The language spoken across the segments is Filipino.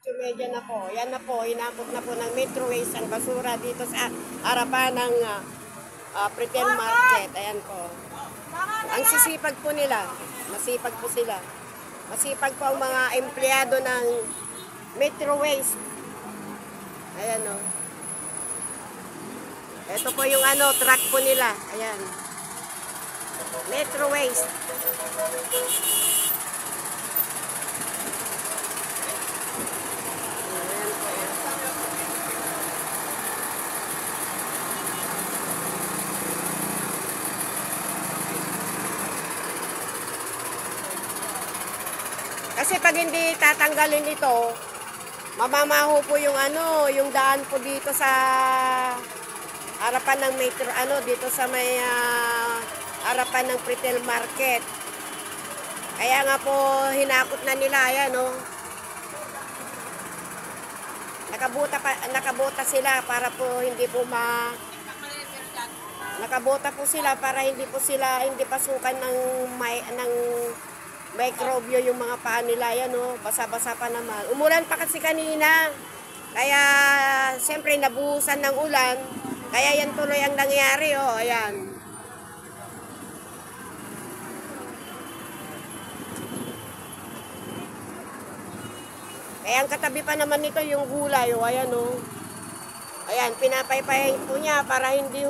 Media na po. Yan na po, hinakot na po ng Metro Waste ang basura dito sa harapan ng Pretel Market. Ayan po. Ang sisipag po nila. Masipag po sila. Masipag po ang mga empleyado ng Metro Waste. Ayan o. Ito po yung truck po nila. Ayan. Metro Waste. Kasi pag hindi tatanggalin ito, mamamaho po yung yung daan po dito sa harapan ng metro, dito sa may harapan ng Pretel Market. Kaya nga po hinakot na nila, ayan Nakabota sila para po hindi po nakabota po sila para hindi pasukan ng microbio yung mga paa nila, yan basa-basa pa naman. Umulan pa kasi kanina. Kaya siyempre nabuhusan ng ulan. Kaya yan tuloy ang nangyari, ayan. Kaya ang katabi pa naman nito yung gulay, ayan Ayan, pinapaypayin po niya para hindi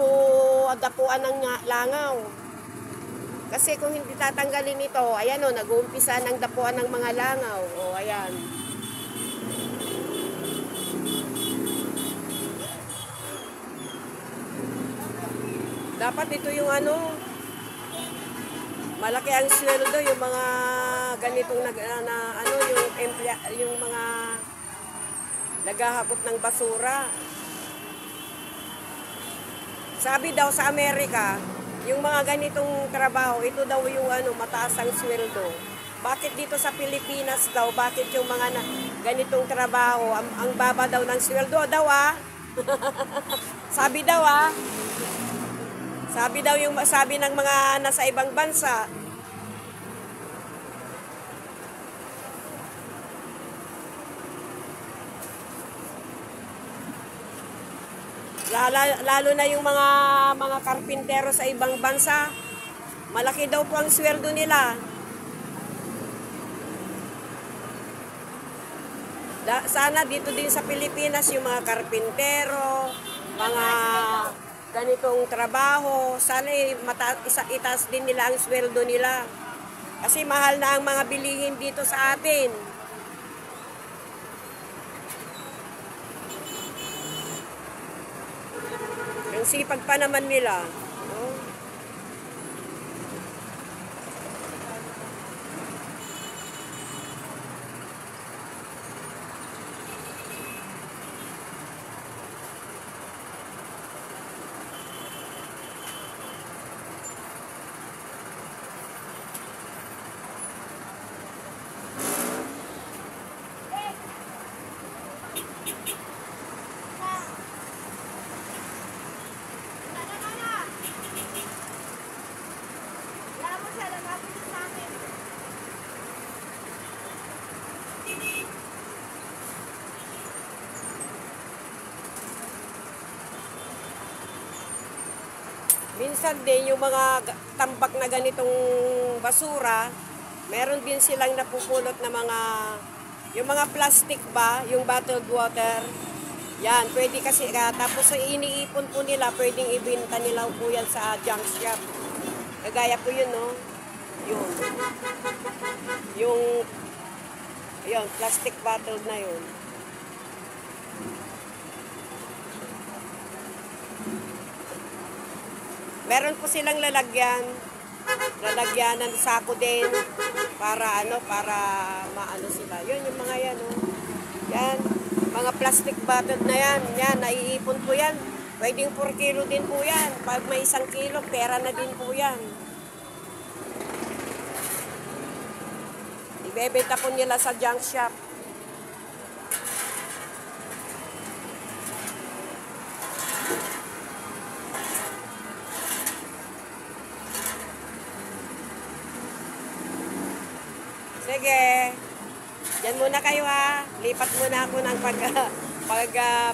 dapuan ng langaw. Kasi kung hindi tatanggalin ito, ayan nag-uumpisa ng dapuan ng mga langaw. Ayan. Dapat ito yung malaki ang sweldo yung mga ganitong yung mga naghahakot ng basura. Sabi daw sa Amerika, yung mga ganitong trabaho, ito daw yung mataas ang sweldo. Bakit dito sa Pilipinas daw, bakit yung mga ganitong trabaho, ang baba daw ng sweldo daw Sabi daw Sabi daw yung sabi ng mga nasa ibang bansa. Lalo na yung mga karpintero sa ibang bansa, malaki daw po ang sweldo nila. Sana dito din sa Pilipinas yung mga karpintero, mga ganitong trabaho, sana itaas din nila ang sweldo nila. Kasi mahal na ang mga bilihin dito sa atin. Ang sipag pa naman nila. Minsan din yung mga tambak na ganitong basura, meron din silang napupulot na yung mga plastic ba, yung bottled water. Yan, pwede kasi, tapos iniipon po nila, pwedeng ibenta nila po yan sa junk shop. Kagaya po yun, Yung plastic bottle na yun. Meron po silang lalagyan ng sako din para maano sila. Yun yung mga yan, Yan, mga plastic bottle na yan, naiipon po yan. Pwedeng 4 kilo din po yan. Pag may 1 kilo, pera na din po yan. Ibebenta po nila sa junk shop. Sige. Diyan muna kayo lipat muna ako ng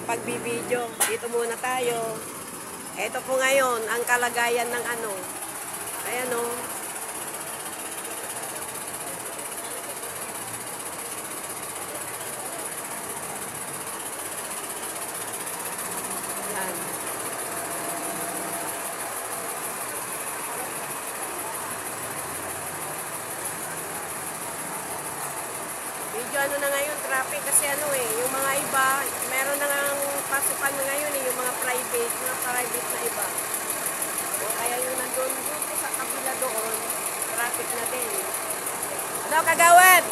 pagbibideo. Dito muna tayo. Ito po ngayon, ang kalagayan ng ano. Ayan o. Yan. Medyo ano na ngayon, traffic kasi ano eh, yung mga iba, meron na ngang pasukan na ngayon eh, yung mga private na iba. O kaya yung nandun po sa kabila doon, traffic na din. Ano kagawad?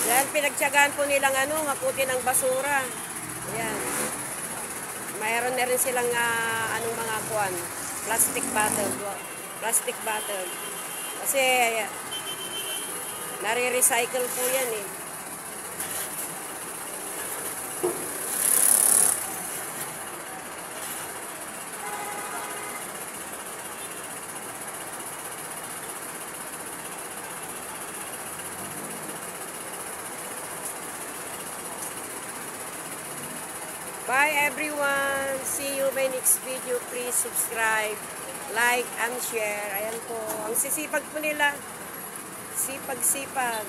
Yan, pinagtyagaan po nilang ano, hakutin ang basura. Yan. Mayroon na rin silang anong mga kuwan, plastic bottle. Plastic bottle. Kasi nare-recycle po yan eh. Bye everyone! See you my next video. Please subscribe, like, and share. Ayan po. Ang sisipag po nila. Sipag-sipag.